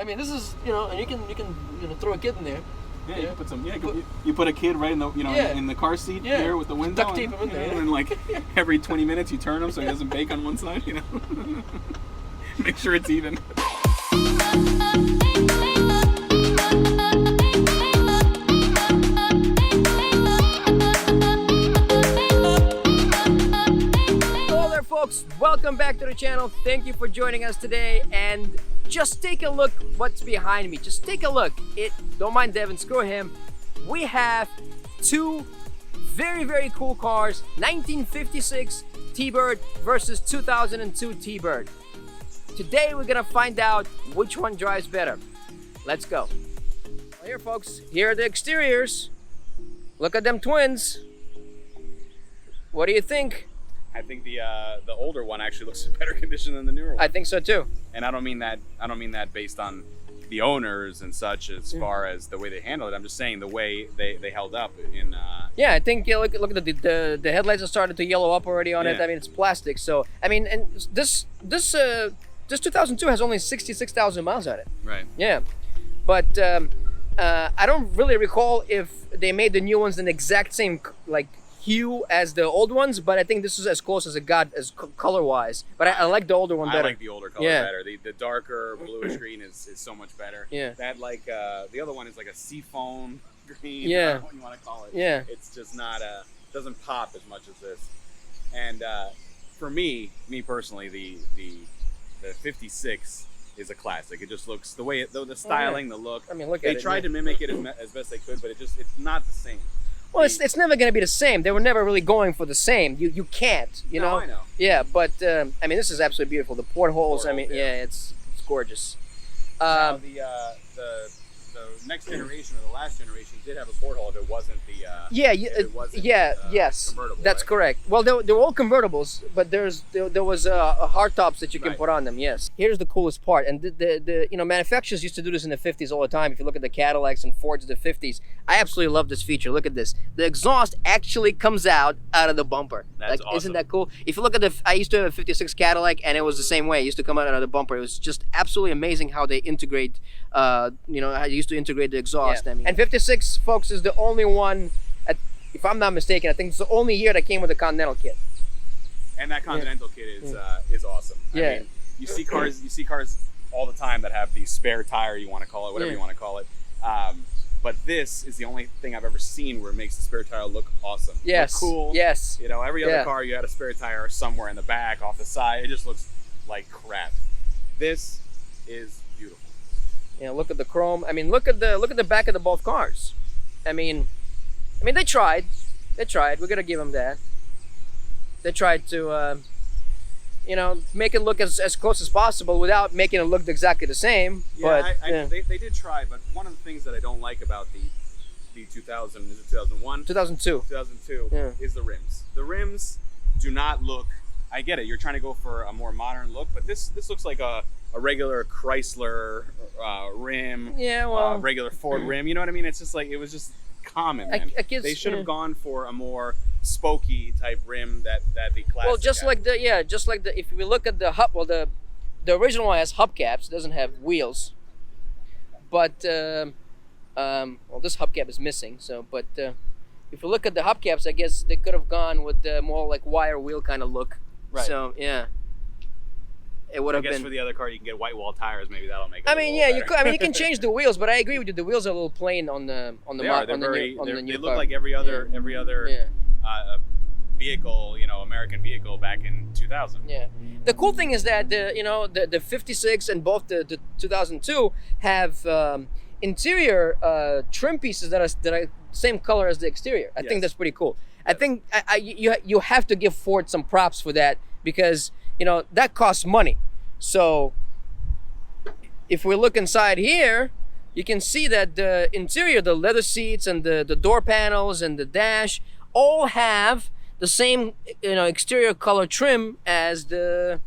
mean, this is, you know, and you can throw a kid in there. Yeah, you can put some. Yeah, you put a kid right in the in the car seat there with the window. Duct tape him in there. And like every 20 minutes you turn him so he doesn't bake on one side. You know, make sure it's even. Hello there, folks. Welcome back to the channel. Thank you for joining us today. And just take a look what's behind me. Just take a look. Don't mind Devin, screw him. We have two very cool cars. 1956 T-Bird versus 2002 T-Bird. Today we're gonna find out which one drives better. Let's go. Well, here folks, here are the exteriors. Look at them twins. What do you think? I think the older one actually looks in better condition than the newer one. I think so too. And I don't mean that based on the owners and such as far as the way they handled it. I'm just saying the way they held up in. Yeah, I think look at the headlights are starting to yellow up already on it. I mean, it's plastic, so I mean, and this 2002 has only 66,000 miles on it. Right. Yeah, but I don't really recall if they made the new ones in the exact same like hue as the old ones, but I think this is as close as it got as color-wise. But I like the older one better. I like the older color better. The darker bluish green is so much better. Yeah. That like the other one is like a seafoam green. Yeah. I don't know what you want to call it. Yeah. It's just not doesn't pop as much as this. And for me personally, the 56 is a classic. It just looks the way the styling, the look. I mean, look at it. They tried to mimic it as best they could, but it's not the same. Well, it's never going to be the same. They were never really going for the same. You can't, you know? I know. Yeah, but, I mean, this is absolutely beautiful. The portholes, I mean, yeah, it's gorgeous. Now, the next generation or the last generation did have a porthole if it wasn't the yes, convertible, that's right? correct. Well, they were all convertibles, but there was hard tops that you can put on them. Yes. Here's the coolest part, and the manufacturers used to do this in the 50s all the time. If you look at the Cadillacs and Fords of the 50s, I absolutely love this feature. Look at this. The exhaust actually comes out of the bumper. That's like, awesome. Isn't that cool? If you look at I used to have a 56 Cadillac, and it was the same way. It used to come out of the bumper. It was just absolutely amazing how they integrate. How they used to integrate the exhaust. Yeah. I mean. And 56, folks, is the only one. If I'm not mistaken, I think it's the only year that came with a Continental kit. And that Continental kit is awesome. Yeah. I mean, you see cars all the time that have the spare tire, you want to call it, whatever you want to call it. But this is the only thing I've ever seen where it makes the spare tire look awesome. Yes. Look cool. Yes. You know, every other car you had a spare tire somewhere in the back, off the side. It just looks like crap. This is beautiful. You know, look at the chrome. I mean, look at the back of the both cars. I mean, they tried. They tried. We're gonna give them that. They tried to, make it look as close as possible without making it look exactly the same. Yeah, but they did try. But one of the things that I don't like about the 2000 is it 2001? 2002. 2002 is the rims. The rims do not look. I get it. You're trying to go for a more modern look, but this looks like a regular Chrysler rim. Yeah, well, regular Ford rim. You know what I mean? It's just like it was just common. Man. They should have gone for a more spokey type rim that the classic. Well, just like the if we look at the hub, well, the original one has hubcaps. It doesn't have wheels. But well, this hubcap is missing. So, but if you look at the hubcaps, I guess they could have gone with the more like wire wheel kind of look. Right. So yeah, it would have been. I guess for the other car, you can get white wall tires. Maybe that'll make it. I mean, yeah, you could. I mean, you can change the wheels, but I agree with you. The wheels are a little plain on the new They look car. like every other vehicle, American vehicle back in 2000. Yeah. The cool thing is that the 56 and both the 2002 have interior trim pieces that are same color as the exterior. I think that's pretty cool. I think you have to give Ford some props for that because that costs money. So if we look inside here, you can see that the interior, the leather seats and the door panels and the dash all have the same exterior color trim as the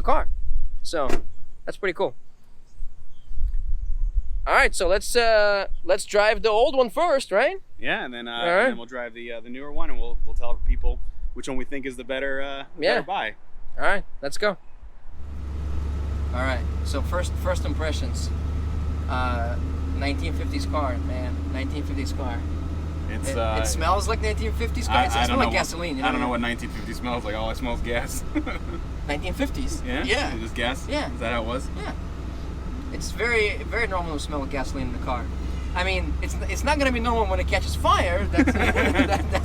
car. So that's pretty cool. All right, so let's drive the old one first, right? Yeah, and then we'll drive the newer one, and we'll tell people which one we think is the better buy. All right, let's go. All right, so first impressions. 1950s car, man. 1950s car. It's It smells like 1950s car. It smells like gasoline. You know I don't know what 1950 smells like. All I smell is gas. 1950s. Yeah? Yeah. Just gas? Yeah. Is that how it was? Yeah. It's very, very normal to smell gasoline in the car. I mean, it's not gonna be normal when it catches fire. That's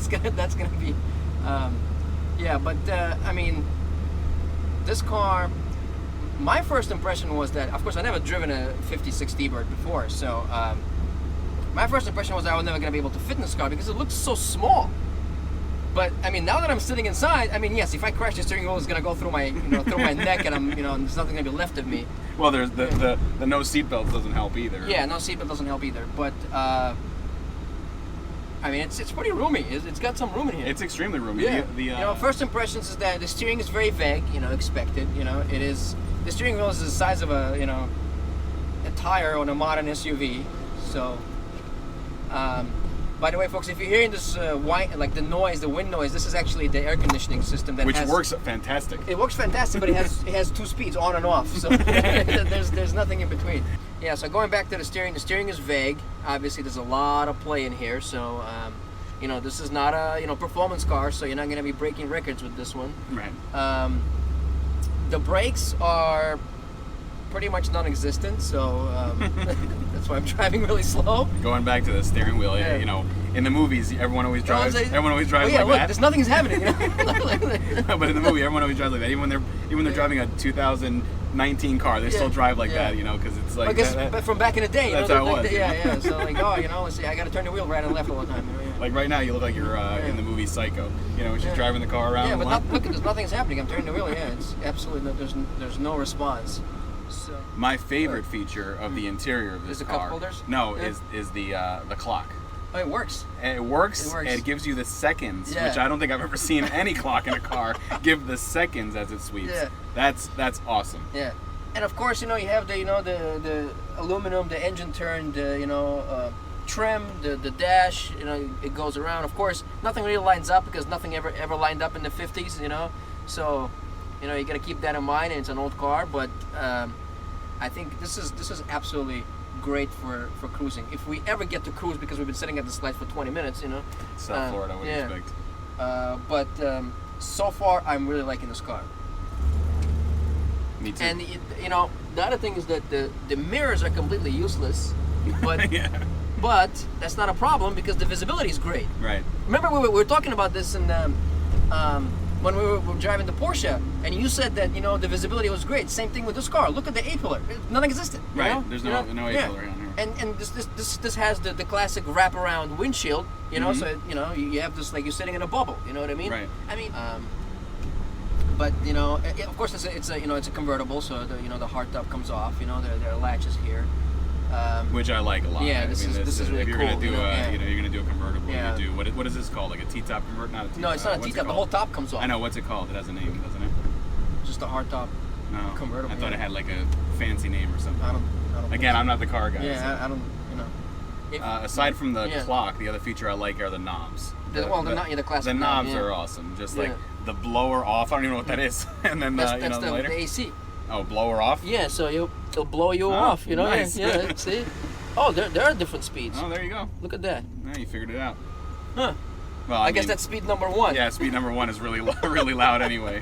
that's gonna be, yeah. But I mean, this car. My first impression was that, of course, I never driven a 56 T-Bird before, so my first impression was I was never gonna be able to fit in this car because it looks so small. But I mean, now that I'm sitting inside, I mean, yes, if I crash, the steering wheel is gonna go through my, through my neck, and and there's nothing gonna be left of me. Well, there's the no seatbelt doesn't help either. Yeah, no seatbelt doesn't help either. But I mean, it's pretty roomy. It's got some room in here. It's extremely roomy. Yeah. First impressions is that the steering is very vague. Expected. It is. The steering wheel is the size of a tire on a modern SUV. So. By the way, folks, if you're hearing this like the noise, the wind noise, this is actually the air conditioning system which works fantastic. It works fantastic, but it has two speeds, on and off. So there's nothing in between. Yeah. So going back to the steering is vague. Obviously, there's a lot of play in here. So this is not a performance car, so you're not going to be breaking records with this one. Right. The brakes are pretty much non-existent, so that's why I'm driving really slow. Going back to the steering wheel, Yeah. In the movies, everyone always drives. Everyone always drives yeah, like look, that. there's nothing's happening. But in the movie, everyone always drives like that. Even when they're driving a 2019 car, they still drive like that. Because it's like. But from back in the day, that's how it was. Yeah. So let's see, I got to turn the wheel right and left all the time. Like right now, you look like you're in the movie Psycho. When she's driving the car around. Yeah, but look, there's nothing's happening. I'm turning the wheel. Yeah, it's absolutely there's no response. So, my favorite feature of the interior of this is the car. cup holders? No, is the clock. Oh, it works. It works. It gives you the seconds, which I don't think I've ever seen any clock in a car give the seconds as it sweeps. Yeah. That's awesome. Yeah, and of course you have the aluminum, the engine turned, trim, the dash. It goes around. Of course, nothing really lines up because nothing ever lined up in the 50s. So. You got to keep that in mind, and it's an old car, but I think this is absolutely great for cruising. If we ever get to cruise, because we've been sitting at this light for 20 minutes, South Florida, I would expect. But so far, I'm really liking this car. Me too. And the other thing is that the mirrors are completely useless, but yeah. But that's not a problem because the visibility is great. Right. Remember we were talking about this in when we were driving the Porsche, and you said that the visibility was great. Same thing with this car. Look at the A-pillar; non-existent. Right. There's no A-pillar on here. And this has the classic wraparound windshield. So you have this like you're sitting in a bubble. You know what I mean? Right. I mean, but of course it's a convertible, so the hardtop comes off. There are latches here. Which I like a lot. Yeah, this is really if you're cool. Gonna do you're gonna do a convertible. Yeah. You do what is this called? Like a T-top convertible? Not a T-top. No, it's not a T-top. The whole top comes off. I know what's it called. It has a name, doesn't it? Just a hardtop convertible. I thought it had like a fancy name or something. I don't. Again, I'm not the car guy. Yeah, so. I don't. Aside from the clock, the other feature I like are the knobs. The classic. The knobs are awesome. Just like the blower off. I don't even know what that is. And then that's the lighter. The AC. Oh, blower off. Yeah, so it'll blow you off. Nice. Yeah. See. Oh, there are different speeds. Oh, there you go. Look at that. Yeah, you figured it out. Huh. Well, I guess that's speed number 1. Yeah, speed number 1 is really really loud anyway.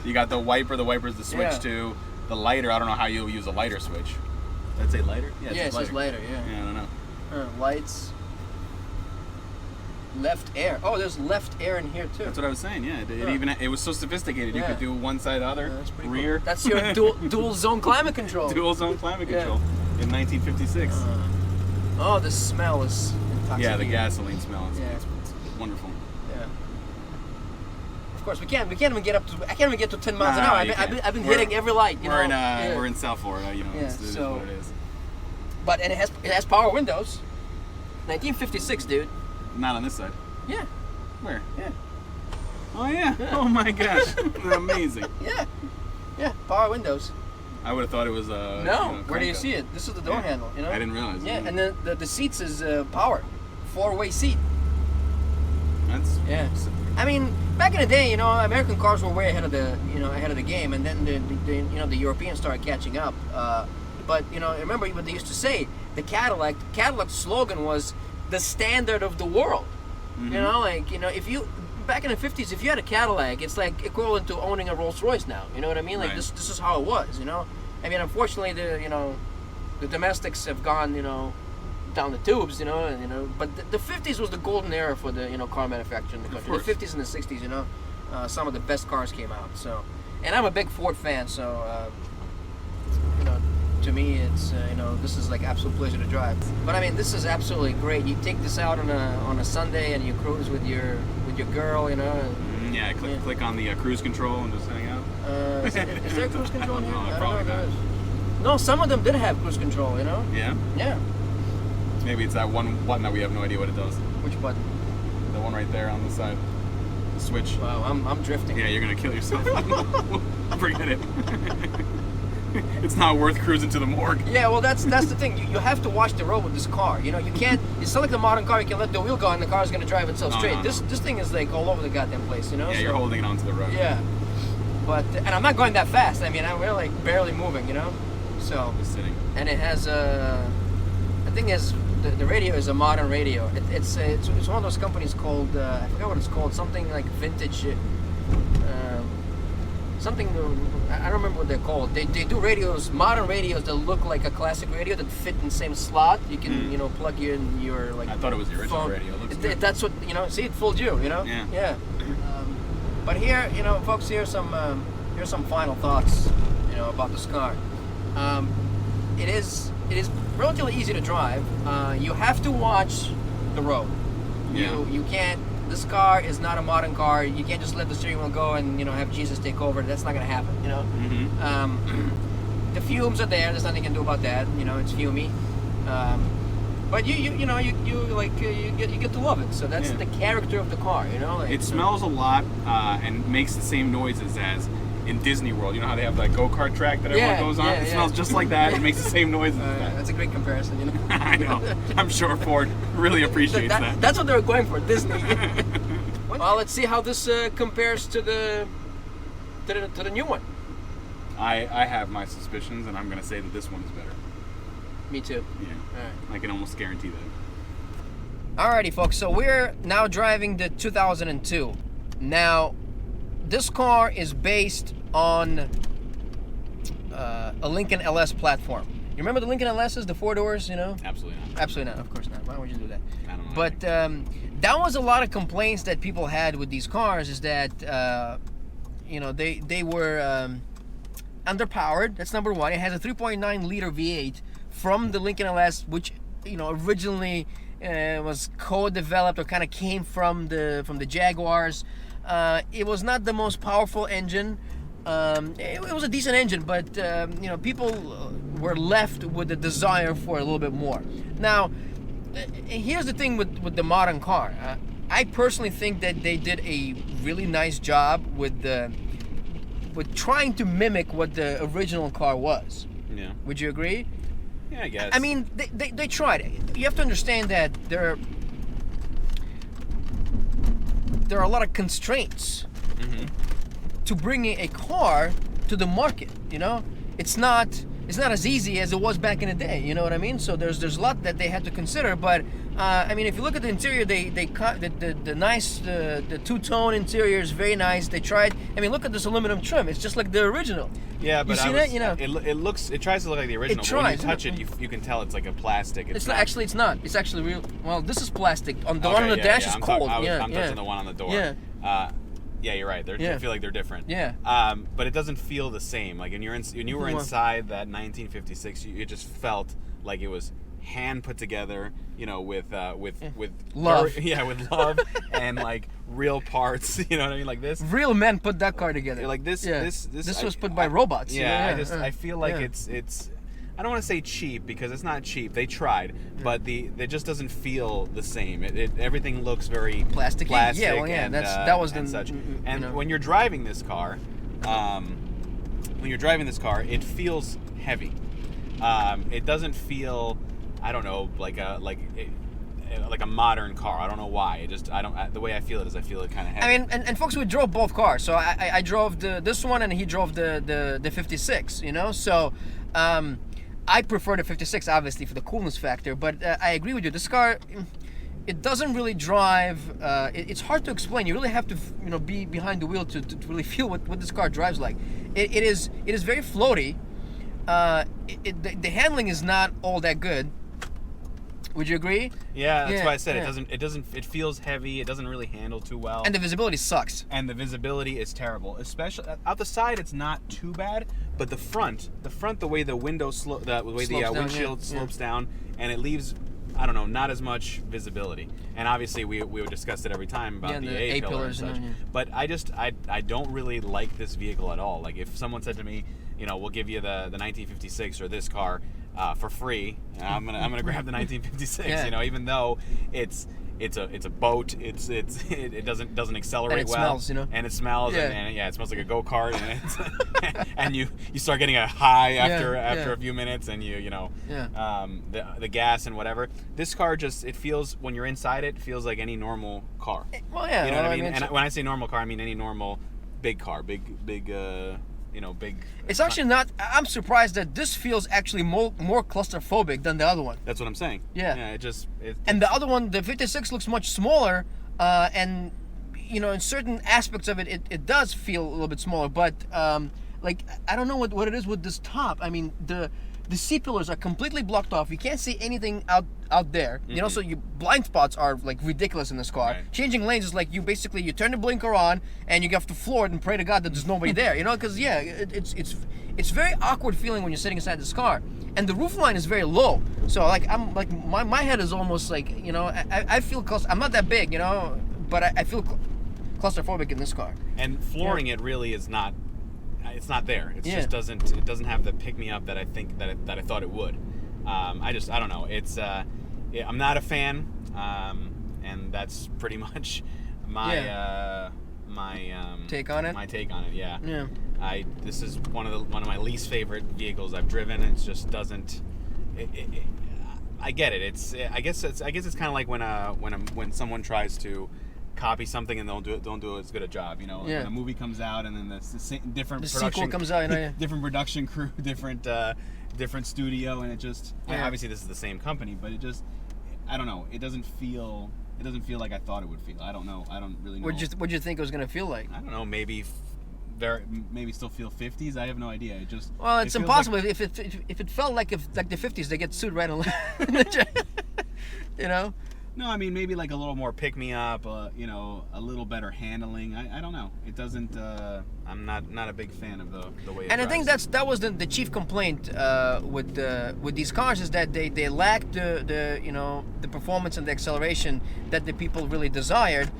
You got the wiper. The wiper's the switch to the lighter. I don't know how you'll use a lighter switch. Did I say lighter? Yeah, it says lighter. Yeah. Yeah, I don't know. Lights. Left air. Oh, there's left air in here too. That's what I was saying. Yeah, it was so sophisticated. You could do one side, other, that's pretty rear. Cool. That's your dual zone climate control. Dual zone climate control in 1956. Oh, the smell is intoxicating. Yeah, the gasoline smell. It's wonderful. Yeah. Of course, we can't even get up to. I can't even get to 10 miles an hour. I've been hitting every light. We're in South Florida. It is what it is. But it has power windows. 1956, dude. Not on this side. Yeah. Where? Yeah. Oh yeah. Oh my gosh. Amazing. Yeah. Yeah. Power windows. I would have thought it was no. Where do you see it? This is the door handle. I didn't realize. Yeah, and then the seats is power, 4-way seat. That's I mean, back in the day, American cars were way ahead of the game, and then the Europeans started catching up. But remember what they used to say. The Cadillac's slogan was the standard of the world. Mm-hmm. If you back in the 50s, if you had a Cadillac, it's like equivalent to owning a Rolls Royce now. You know what I mean? Like Right. this is how it was. I mean, unfortunately, the domestics have gone down the tubes. But the 50s was the golden era for the car manufacturing in the country. The 50s and the 60s, some of the best cars came out. So, and I'm a big Ford fan. So, to me, it's this is like absolute pleasure to drive. But I mean, this is absolutely great. You take this out on a Sunday and you cruise with your girl. And, Yeah, click on the cruise control and just hang out. is there cruise control here? No, I don't probably know if there not. is. No, some of them did have cruise control. Yeah? Yeah. Maybe it's that one button that we have no idea what it does. Which button? The one right there on the side. The switch. Wow, I'm drifting. Yeah, you're gonna kill yourself. Forget it. It's not worth cruising to the morgue. Yeah, well, that's the thing. You have to watch the road with this car. You can't. It's not like the modern car. You can let the wheel go and the car's gonna drive itself straight. No. This thing is like all over the goddamn place. Yeah, you're holding it onto the road. Yeah, and I'm not going that fast. I mean, we're like barely moving. So. Just sitting. And it has the thing is the radio is a modern radio. It's one of those companies called I forgot what it's called. Something like vintage. Something I don't remember what they're called. They do radios, modern radios that look like a classic radio that fit in the same slot. You can plug in your like. I thought it was the original phone. radio. It looks good. That's what See, it fooled you. Yeah. But here, folks, here's some final thoughts. About this car. It is relatively easy to drive. You have to watch the road. Yeah. You can't. This car is not a modern car. You can't just let the steering wheel go and have Jesus take over. That's not gonna happen. Mm-hmm. The fumes are there. There's nothing you can do about that. It's fumey. But you get to love it. So that's the character of the car. It smells a lot and makes the same noises as in Disney World. You know how they have that go-kart track that everyone goes on? It smells just like that. It makes the same noises. That's a great comparison. I know. I'm sure Ford really appreciates that. That's what they were going for, Disney. Well, let's see how this compares to the new one. I have my suspicions, and I'm going to say that this one is better. Me too. Yeah. All right. I can almost guarantee that. Alrighty, folks. So we're now driving the 2002. Now, this car is based on a Lincoln LS platform. You remember the Lincoln LSs, the 4 doors? Absolutely not. Absolutely not. Of course not. Why would you do that? I don't know. But that was a lot of complaints that people had with these cars. Is that they were underpowered. That's number one. It has a 3.9 liter V8 from the Lincoln LS, which originally was co-developed or kind of came from the Jaguars. It was not the most powerful engine. It was a decent engine, but people were left with the desire for a little bit more. Now, here's the thing with the modern car. I personally think that they did a really nice job with trying to mimic what the original car was. Yeah. Would you agree? Yeah, I guess. I mean, they tried. You have to understand that there are a lot of constraints to bringing a car to the market. It's not as easy as it was back in the day. You know what I mean? So there's a lot that they had to consider. But I mean, if you look at the interior, they cut the nice the two-tone interior is very nice. They tried. I mean, look at this aluminum trim. It's just like the original. Yeah, but you see that? it tries to look like the original. It but when you tries. touch it, you can tell it's like a plastic. It's not. Actually, it's not. It's actually real. Well, this is plastic. On the one on the dash is cold. I'm touching the one on the door. Yeah. Yeah, you're right. I feel like they're different. Yeah. But it doesn't feel the same. Like when you were inside that 1956, it just felt like it was hand put together. With love. with love and like real parts. You know what I mean? Like this. Real men put that car together. Like this. Yeah. This was put by robots. Yeah. I feel like it's. I don't want to say cheap because it's not cheap. They tried, but it just doesn't feel the same. Everything looks very plastic. Yeah, well, yeah, and, that was and such. And when you're driving this car, it feels heavy. It doesn't feel, I don't know, like a modern car. I don't know why. The way I feel it is I feel it kind of heavy. I mean, and folks, we drove both cars. So I drove this one and he drove the 56. So. I prefer the 56, obviously, for the coolness factor. But I agree with you. This car, it doesn't really drive. It's hard to explain. You really have to, be behind the wheel to really feel what this car drives like. It is very floaty. The handling is not all that good. Would you agree? Yeah, that's why I said it feels heavy. It doesn't really handle too well. And the visibility sucks. And the visibility is terrible. Especially out the side, it's not too bad, but the front, the way the window windshield slopes down, and it leaves, I don't know, not as much visibility. And obviously, we would discuss it every time about the A pillars and such. But I don't really like this vehicle at all. Like if someone said to me, we'll give you the 1956 or this car for free, I'm gonna grab the 1956. Even though it's a boat, it doesn't accelerate and it well, smells, and it smells, and it smells like a go-kart, and you start getting a high after a few minutes, and the gas and whatever. This car it feels, when you're inside it feels like any normal car. Well, yeah, you know what I mean. And when I say normal car, I mean any normal big car, big. It's actually not. I'm surprised that this feels actually more claustrophobic than the other one. That's what I'm saying. Yeah. And the other one, the 56, looks much smaller, and in certain aspects of it, it does feel a little bit smaller. But I don't know what it is with this top. I mean, the C pillars are completely blocked off. You can't see anything out there. Mm-hmm. So your blind spots are like ridiculous in this car. Right. Changing lanes is like you turn the blinker on and you have to floor it and pray to God that there's nobody there. Because it's very awkward feeling when you're sitting inside this car. And the roof line is very low. So my head is almost like, I feel close. I'm not that big, but I feel claustrophobic in this car. And flooring it really is not. It's not there. It just doesn't have the pick me up that I think that I thought it would. I don't know. I'm not a fan, and that's pretty much my take on it. My take on it. Yeah. Yeah. This is one of my least favorite vehicles I've driven. It just doesn't. I get it. I guess it's kind of like when someone tries to copy something and don't do as good a job, When a movie comes out and then the production sequel comes out, different production crew, different studio, and it just obviously this is the same company, but it just, I don't know, it doesn't feel like I thought it would feel. I don't know. I don't really know. What'd you think it was gonna feel like? I don't know. Maybe still feel 50s. I have no idea. It's impossible. Like, if it felt like the 50s, they get sued right on. No, I mean maybe like a little more pick me up, a little better handling. I don't know. It doesn't. I'm not a big fan of the way. And I think that was the chief complaint with these cars, is that they lack the performance and the acceleration that the people really desired,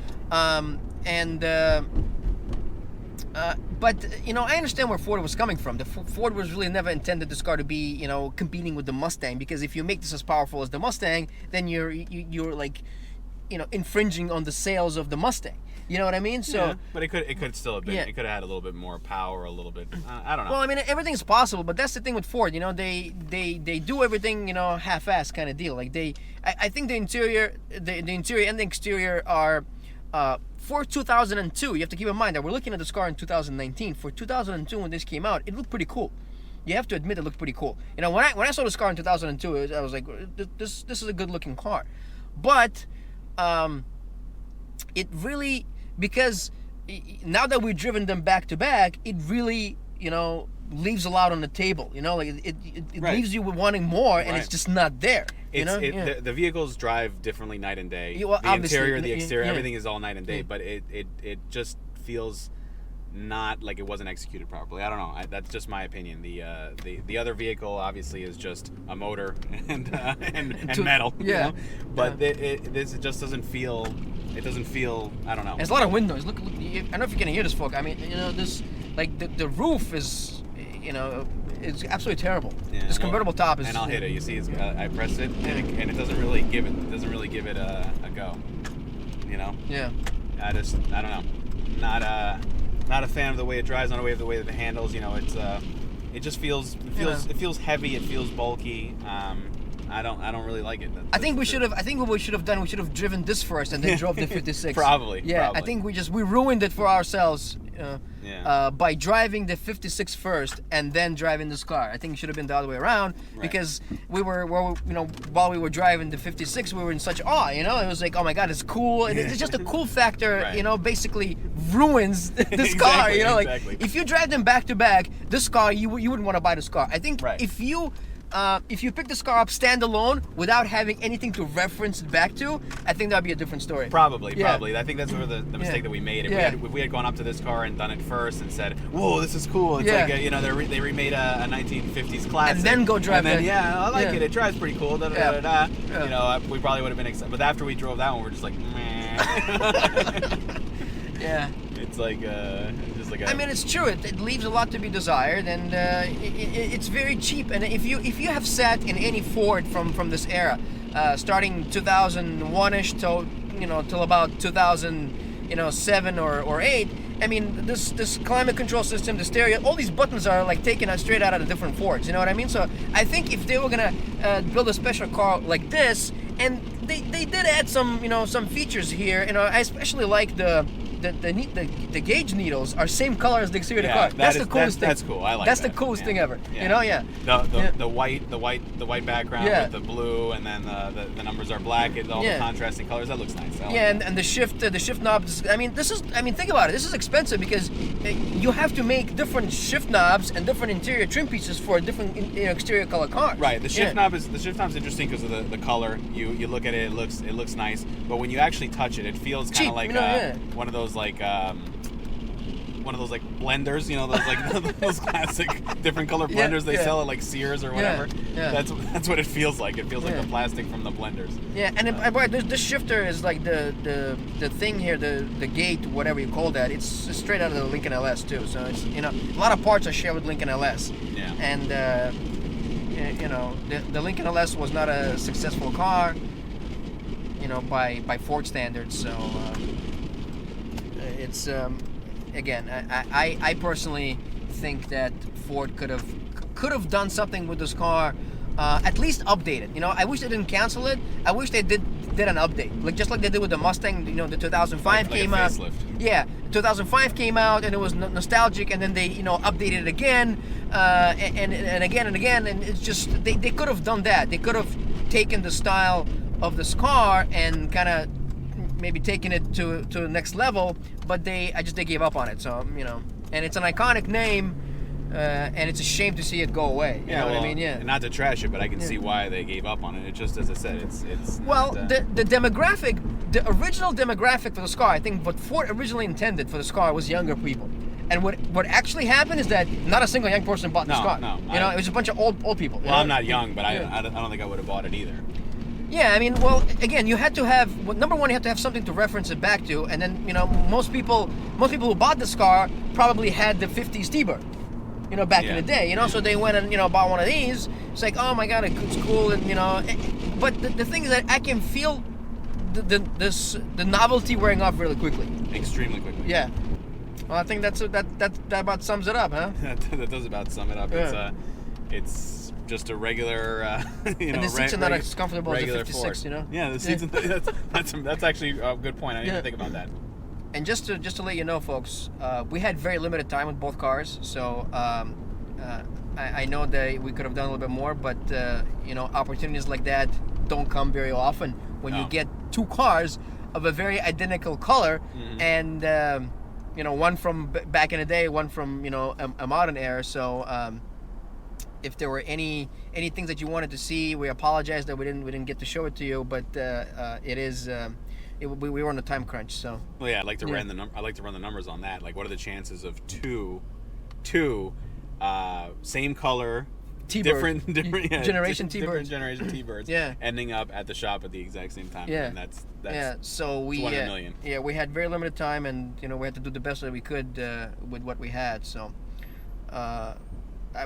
but I understand where Ford was coming from. Ford was really never intended this car to be competing with the Mustang, because if you make this as powerful as the Mustang, then you're like infringing on the sales of the Mustang. You know what I mean? So, yeah, but it could still have been. Yeah. It could have had a little bit more power, a little bit. I don't know. Well, I mean, everything's possible, but that's the thing with Ford. They do everything half-ass kind of deal. Like I think the interior and the exterior are. For 2002, you have to keep in mind that we're looking at this car in 2019. For 2002, when this came out, it looked pretty cool. You have to admit it looked pretty cool. When I saw this car in 2002, I was like, this is a good-looking car. But it really, because now that we've driven them back to back, it really leaves a lot on the table. It right. leaves you with wanting more, and it's just not there. The vehicles drive differently night and day. Well, the interior, the exterior, everything is all night and day. But it just feels not like it wasn't executed properly. I don't know. That's just my opinion. The other vehicle obviously is just a motor and metal. Yeah. But this just doesn't feel. It doesn't feel. I don't know. There's a lot of windows. Look. I don't know if you can hear this, folks. I mean, this the roof is. It's absolutely terrible. Yeah, this convertible top is. And I'll hit it. You see, I press it, and it doesn't really give it. A go. Yeah. I don't know. Not a fan of the way it drives. Not a way of the way that it handles. It just feels. It feels heavy. It feels bulky. I don't really like it. I think what we should have done. We should have driven this first and then drove the 56. Probably. Yeah. Probably. I think we ruined it for ourselves. by driving the 56 first and then driving this car. I think it should have been the other way around, because while we were driving the 56, we were in such awe. It was like, oh my God, it's cool. And it's just a cool factor. Basically ruins this car. Exactly. If you drive them back to back, this car you wouldn't want to buy this car. I think if you pick this car up standalone without having anything to reference it back to, I think that'd be a different story. Probably. I think that's sort of the mistake that we made. If we had gone up to this car and done it first and said, "Whoa, this is cool," it's like they remade a 1950s classic, and then go drive it. I like it. It drives pretty cool. We probably would have been excited, but after we drove that one, we're just like, meh. Yeah. It's like just like. I mean, it's true. It leaves a lot to be desired, and it's very cheap. And if you have sat in any Ford from this era, starting 2001ish till about 2007 or 8. I mean, this climate control system, the stereo, all these buttons are like taken straight out of the different Fords. You know what I mean? So I think if they were gonna build a special car like this, and they did add some features here. I especially like the gauge needles are same color as the exterior of the car. That's the coolest thing. That's cool. I like that's that. the coolest thing ever. The white background with the blue, and then the numbers are black, and all the contrasting colors. That looks nice. And the shift knobs. I mean, think about it. This is expensive because you have to make different shift knobs and different interior trim pieces for different exterior color cars. Right. The shift knob's interesting because of the color. You look at it, it looks nice, but when you actually touch it, it feels kind of like one of those blenders, those classic different color blenders they sell at like Sears or whatever. That's what it feels like. It feels like the plastic from the blenders. Yeah, and this shifter is like the thing here, the gate, whatever you call that. It's straight out of the Lincoln LS too. So it's a lot of parts are shared with Lincoln LS. Yeah. And the Lincoln LS was not a successful car, by Ford standards. So it's again, I personally think that Ford could have done something with this car, at least update it. I wish they didn't cancel it. I wish they did an update, just like they did with the Mustang. The 2005 came out. Facelift. Yeah, 2005 came out and it was nostalgic, and then they updated it again, and again and again, and it's just they could have done that. They could have taken the style of this car and kind of maybe taken it to the next level, but they gave up on it. So and it's an iconic name, and it's a shame to see it go away. You know what I mean? Yeah. Not to trash it, but I can see why they gave up on it. It just, as I said, it's. Well, the demographic, the original demographic for this car, I think what Ford originally intended for this car was younger people. And what actually happened is that not a single young person bought this car. No, it was a bunch of old people. Well, I'm not young, but I don't think I would have bought it either. Yeah, I mean, well, again, you had to have number one, you had to have something to reference it back to, and then most people who bought this car probably had the 50s T-Bird, back in the day, so they went and bought one of these. It's like, oh my God, it's cool, and but the thing is that I can feel the novelty wearing off really quickly, extremely quickly. Yeah. Well, I think that about sums it up, huh? That does about sum it up. Yeah. It's just a regular, and the seats are not as comfortable as a 56, Ford. Yeah, the seats. That's actually a good point. I didn't even think about that. And just to let you know, folks, we had very limited time with both cars, so I know that we could have done a little bit more, but opportunities like that don't come very often when you get two cars of a very identical color, and one from back in the day, one from a modern era. So if there were any things that you wanted to see, we apologize that we didn't get to show it to you, but it is we were on a time crunch. So well, yeah, I like to run the numbers on that. Like, what are the chances of two same color T-Bird. different generation different T-Birds. generation T-Birds ending up at the shop at the exact same time. Yeah. And that's so we 1 in a million. Yeah, we had very limited time, and we had to do the best that we could with what we had. So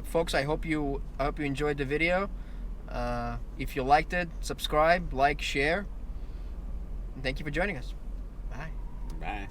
folks, I hope you enjoyed the video. If you liked it, subscribe, like, share. And thank you for joining us. Bye. Bye.